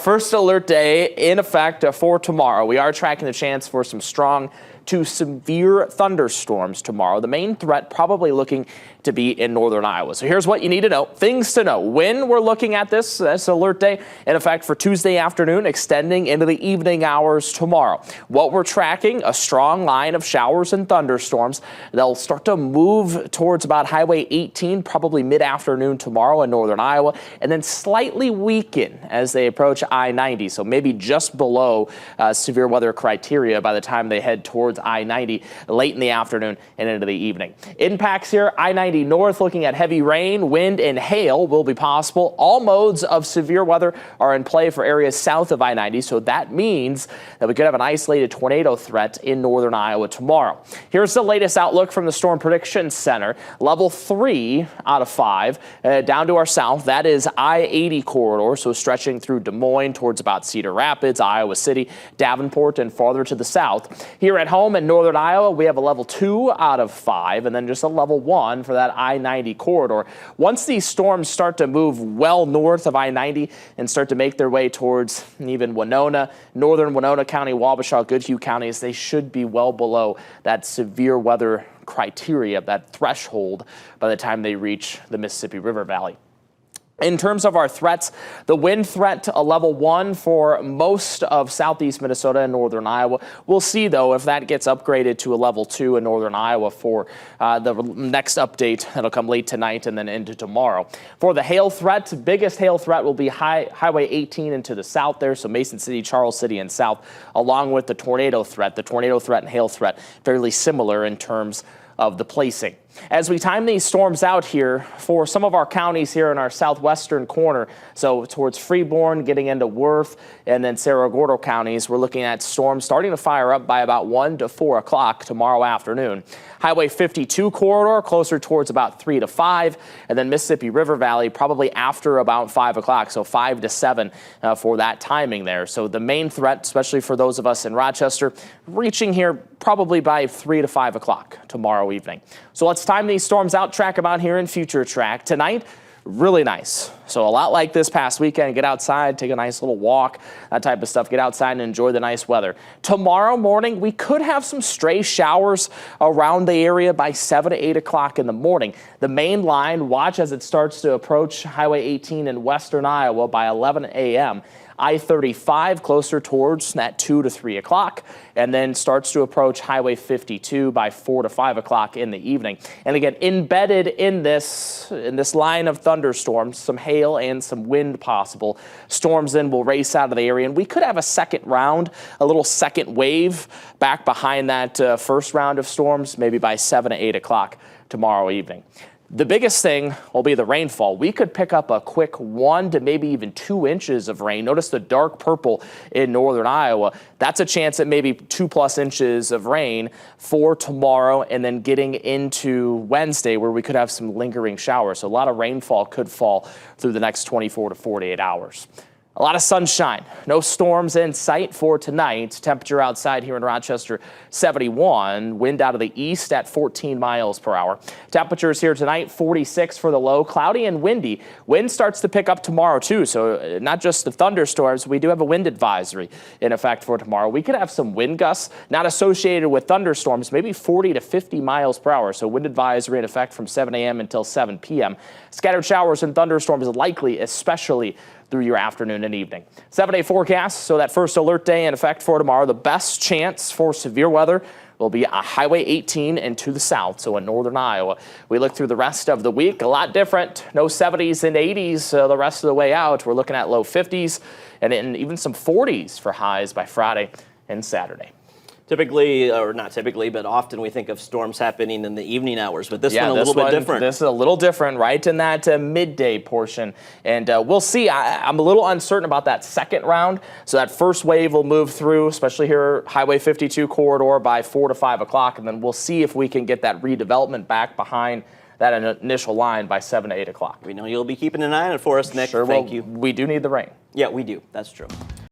first alert day in effect for tomorrow. We are tracking the chance for some strong to severe thunderstorms tomorrow. The main threat probably looking to be in northern Iowa. So here's what you need to know. Things to know. When we're looking at this alert day in effect for Tuesday afternoon, extending into the evening hours tomorrow. What we're tracking, a strong line of showers and thunderstorms. They'll start to move towards about Highway 18, probably mid-afternoon tomorrow in northern Iowa, and then slightly weaken as they approach I-90. So maybe just below severe weather criteria by the time they head towards I-90 late in the afternoon and into the evening. Impacts here, I-90 north looking at heavy rain, wind, and hail will be possible. All modes of severe weather are in play for areas south of I-90, so that means that we could have an isolated tornado threat in northern Iowa tomorrow. Here's the latest outlook from the Storm Prediction Center. Level 3 out of 5 down to our south. That is I-80 corridor, so stretching through Des Moines towards about Cedar Rapids, Iowa City, Davenport, and farther to the south. Here at home in northern Iowa, we have a level 2 out of 5, and then just a level 1 for that I-90 corridor. Once these storms start to move well north of I-90 and start to make their way towards even Winona, northern Winona County, Wabasha, Goodhue counties, they should be well below that severe weather criteria, that threshold, by the time they reach the Mississippi River Valley. In terms of our threats, the wind threat, a level 1 for most of southeast Minnesota and northern Iowa. We'll see, though, if that gets upgraded to a level 2 in northern Iowa for the next update that'll come late tonight and then into tomorrow. For the hail threat, biggest hail threat will be Highway 18 into the south there, so Mason City, Charles City, and south, along with the tornado threat. The tornado threat and hail threat fairly similar in terms of the placing. As we time these storms out here for some of our counties here in our southwestern corner, so towards Freeborn, getting into Worth, and then Cerro Gordo counties, we're looking at storms starting to fire up by about 1 to 4 o'clock tomorrow afternoon. Highway 52 corridor closer towards about 3 to 5, and then Mississippi River Valley probably after about 5 o'clock, so 5 to 7 for that timing there. So the main threat, especially for those of us in Rochester, reaching here probably by 3 to 5 o'clock tomorrow evening. So let's time these storms out, track them out here in Future Track. Tonight, really nice. So a lot like this past weekend, get outside, take a nice little walk, that type of stuff. Get outside and enjoy the nice weather. Tomorrow morning, we could have some stray showers around the area by 7 to 8 o'clock in the morning. The main line, watch as it starts to approach Highway 18 in western Iowa by 11 a.m. I-35 closer towards that 2 to 3 o'clock, and then starts to approach Highway 52 by 4 to 5 o'clock in the evening. And again, embedded in this line of thunderstorms, some hail and some wind possible. Storms then will race out of the area, and we could have a second round, a little second wave back behind that first round of storms, maybe by 7 to 8 o'clock tomorrow evening. The biggest thing will be the rainfall. We could pick up a quick 1 to maybe even 2 inches of rain. Notice the dark purple in northern Iowa. That's a chance at maybe 2+ inches of rain for tomorrow, and then getting into Wednesday where we could have some lingering showers. So a lot of rainfall could fall through the next 24 to 48 hours. A lot of sunshine, no storms in sight for tonight. Temperature outside here in Rochester, 71. Wind out of the east at 14 miles per hour. Temperatures here tonight, 46 for the low. Cloudy and windy. Wind starts to pick up tomorrow, too. So not just the thunderstorms, we do have a wind advisory in effect for tomorrow. We could have some wind gusts, not associated with thunderstorms, maybe 40 to 50 miles per hour. So wind advisory in effect from 7 a.m. until 7 p.m. Scattered showers and thunderstorms likely, especially through your afternoon and evening. 7-day forecast, so that first alert day in effect for tomorrow. The best chance for severe weather will be Highway 18 and to the south, so in northern Iowa. We look through the rest of the week, a lot different. No 70s and 80s the rest of the way out. We're looking at low 50s and even some 40s for highs by Friday and Saturday. Typically, or not typically, but often we think of storms happening in the evening hours, but this one a little bit different. This is a little different, right in that midday portion. And we'll see. I'm a little uncertain about that second round. So that first wave will move through, especially here, Highway 52 corridor by 4 to 5 o'clock. And then we'll see if we can get that redevelopment back behind that initial line by 7 to 8 o'clock. We know you'll be keeping an eye on it for us, Nick. Sure, Thank you. We do need the rain. Yeah, we do. That's true.